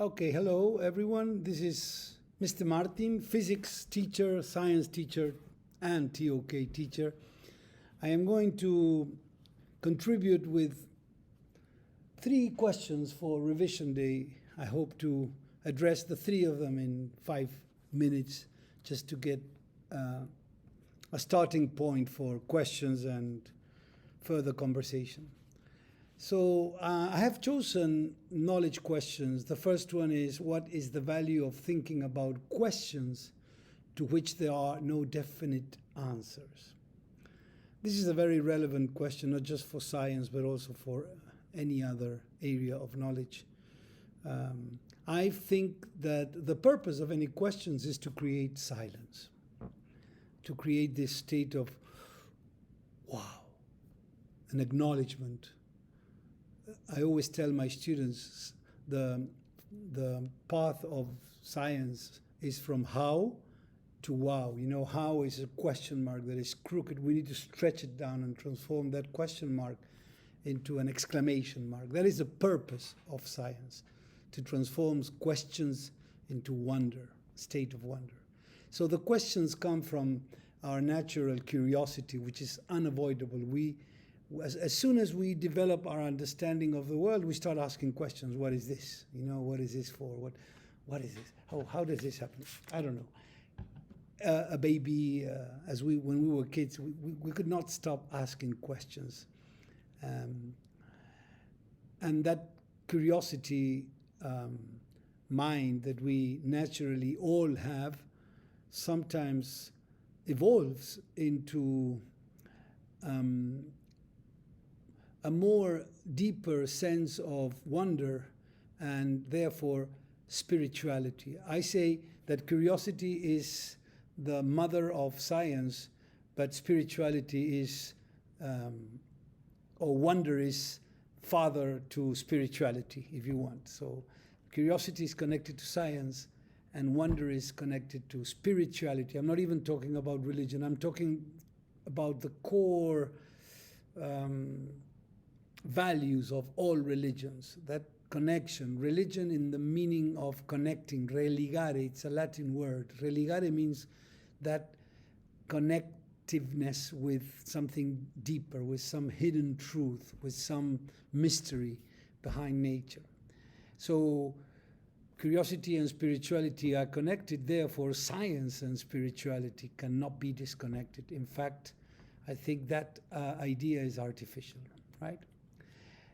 Okay, hello everyone. This is Mr. Martin, physics teacher, science teacher, and TOK teacher. I am going to contribute with 3 questions for revision day. I hope to address the 3 of them in 5 minutes just to get a starting point for questions and further conversation. So I have chosen knowledge questions. The first one is, what is the value of thinking about questions to which there are no definite answers? This is a very relevant question, not just for science, but also for any other area of knowledge. I think that the purpose of any questions is to create silence, to create this state of, wow, an acknowledgement. I always tell my students the path of science is from how to wow. You know, how is a question mark that is crooked. We need to stretch it down and transform that question mark into an exclamation mark. That is the purpose of science, to transform questions into wonder, state of wonder. So the questions come from our natural curiosity, which is unavoidable. As soon as we develop our understanding of the world, we start asking questions. What is this? You know, what is this for? What is this? How does this happen? I don't know. A baby, when we were kids, we could not stop asking questions. And that curiosity mind that we naturally all have sometimes evolves into a more deeper sense of wonder and therefore spirituality. I say that curiosity is the mother of science, but spirituality is, or wonder is father to spirituality, if you want. So curiosity is connected to science and wonder is connected to spirituality. I'm not even talking about religion. I'm talking about the core values of all religions, that connection. Religion in the meaning of connecting, religare, it's a Latin word. Religare means that connectiveness with something deeper, with some hidden truth, with some mystery behind nature. So curiosity and spirituality are connected, therefore science and spirituality cannot be disconnected. In fact, I think that idea is artificial, right?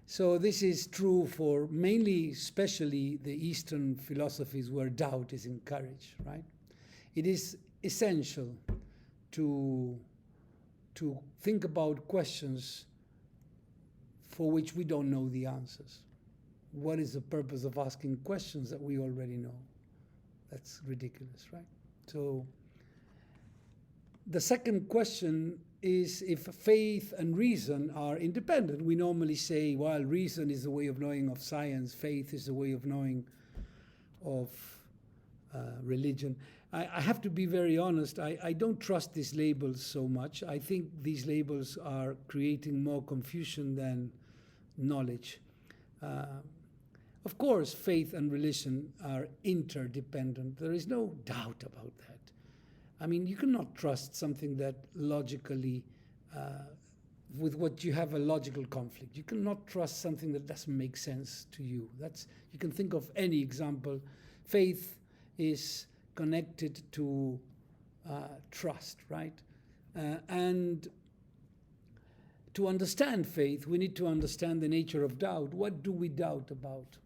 So this is true for mainly, especially the Eastern philosophies where doubt is encouraged, right? It is essential to think about questions for which we don't know the answers. What is the purpose of asking questions that we already know? That's ridiculous, right? So the second question is if faith and reason are independent. We normally say, well, reason is the way of knowing of science, faith is the way of knowing of religion. I have to be very honest, I don't trust these labels so much. I think these labels are creating more confusion than knowledge. Of course, faith and religion are interdependent. There is no doubt about that. I mean, you cannot trust something that logically, with what you have a logical conflict. You cannot trust something that doesn't make sense to you. You can think of any example. Faith is connected to trust, right? And to understand faith, we need to understand the nature of doubt. What do we doubt about?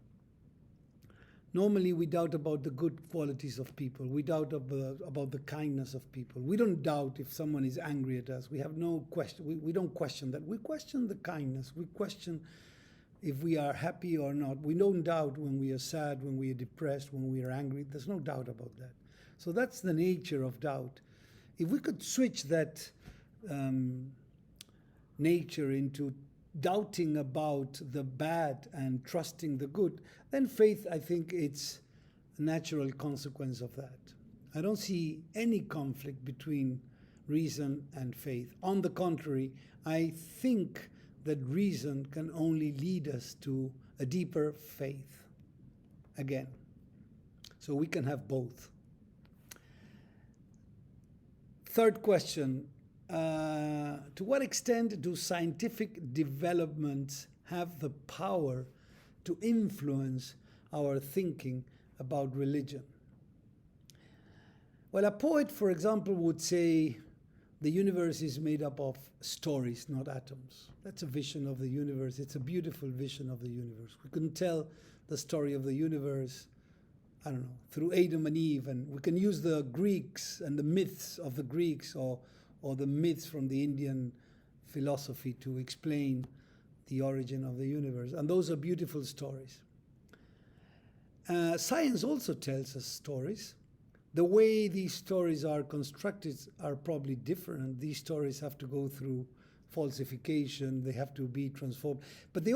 Normally, we doubt about the good qualities of people. We doubt about the kindness of people. We don't doubt if someone is angry at us. We have no question. We don't question that. We question the kindness. We question if we are happy or not. We don't doubt when we are sad, when we are depressed, when we are angry. There's no doubt about that. So that's the nature of doubt. If we could switch that nature into doubting about the bad and trusting the good, then faith, I think it's a natural consequence of that. I don't see any conflict between reason and faith. On the contrary, I think that reason can only lead us to a deeper faith. Again, So we can have both. Third question, to what extent do scientific developments have the power to influence our thinking about religion? Well, a poet, for example, would say the universe is made up of stories, not atoms. That's a vision of the universe. It's a beautiful vision of the universe. We can tell the story of the universe, I don't know, through Adam and Eve, and we can use the Greeks and the myths of the Greeks or the myths from the Indian philosophy to explain the origin of the universe. And those are beautiful stories. Science also tells us stories. The way these stories are constructed are probably different. These stories have to go through falsification, they have to be transformed. But they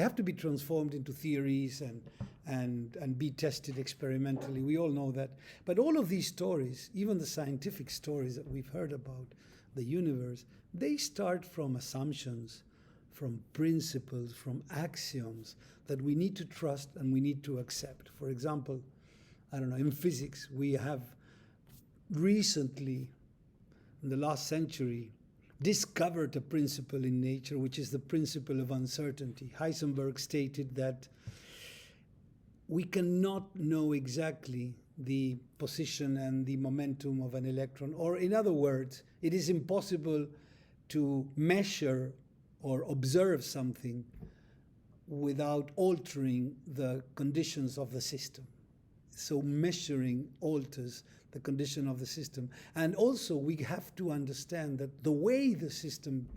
have to be transformed into theories and be tested experimentally. We all know that. But all of these stories, even the scientific stories that we've heard about the universe, they start from assumptions, from principles, from axioms that we need to trust and we need to accept. For example, I don't know, in physics, we have recently, in the last century, discovered a principle in nature, which is the principle of uncertainty. Heisenberg stated that we cannot know exactly the position and the momentum of an electron, or in other words, it is impossible to measure or observe something without altering the conditions of the system. So measuring alters the condition of the system. And also we have to understand that the way the system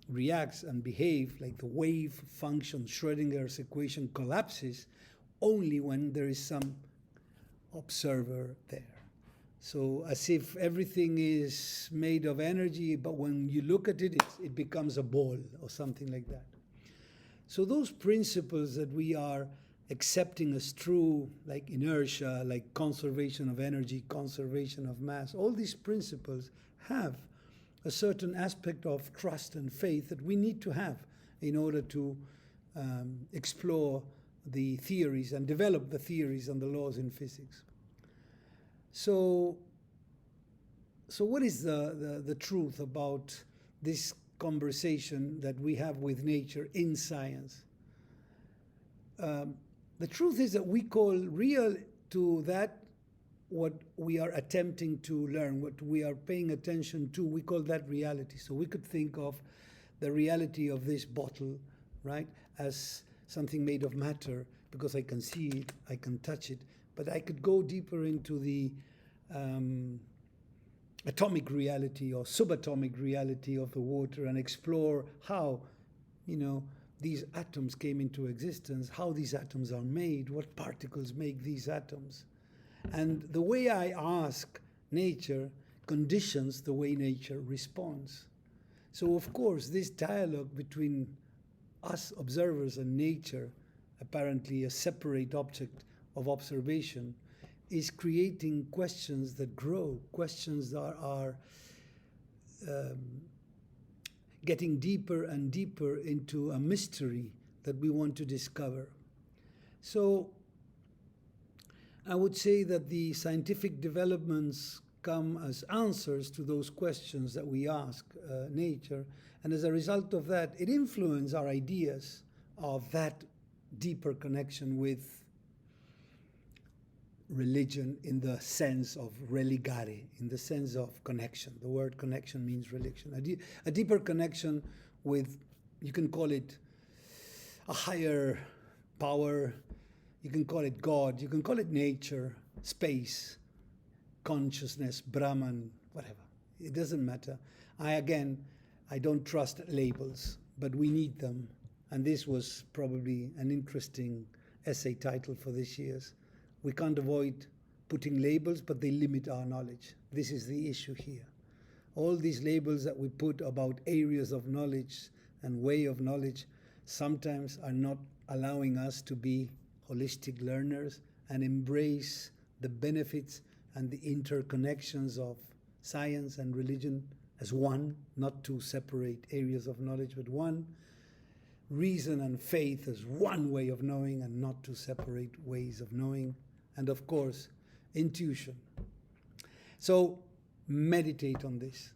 reacts and behaves, like the wave function, Schrödinger's equation collapses only when there is some observer there. So as if everything is made of energy, but when you look at it, it becomes a ball or something like that. So those principles that we are accepting as true, like inertia, like conservation of energy, conservation of mass, all these principles have a certain aspect of trust and faith that we need to have in order to explore the theories and develop the theories and the laws in physics. So what is the truth about this conversation that we have with nature in science? The truth is that we call real to that what we are attempting to learn, what we are paying attention to, we call that reality. So we could think of the reality of this bottle, right, as something made of matter, because I can see it, I can touch it, but I could go deeper into the atomic reality or subatomic reality of the water and explore how, these atoms came into existence, how these atoms are made, what particles make these atoms. And the way I ask nature conditions the way nature responds. So of course, this dialogue between us observers and nature, apparently a separate object of observation, is creating questions that grow, questions that are getting deeper and deeper into a mystery that we want to discover. So I would say that the scientific developments come as answers to those questions that we ask nature, and as a result of that, it influences our ideas of that deeper connection with religion in the sense of religare, in the sense of connection. The word connection means religion. A deeper connection with, you can call it a higher power, you can call it God, you can call it nature, space, consciousness, Brahman, whatever. It doesn't matter. I don't trust labels, but we need them. And this was probably an interesting essay title for this year's. We can't avoid putting labels, but they limit our knowledge. This is the issue here. All these labels that we put about areas of knowledge and way of knowledge sometimes are not allowing us to be holistic learners and embrace the benefits and the interconnections of science and religion as one, not two separate areas of knowledge, but one. Reason and faith as one way of knowing and not two separate ways of knowing. and of course, intuition. So meditate on this.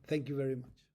Thank you very much.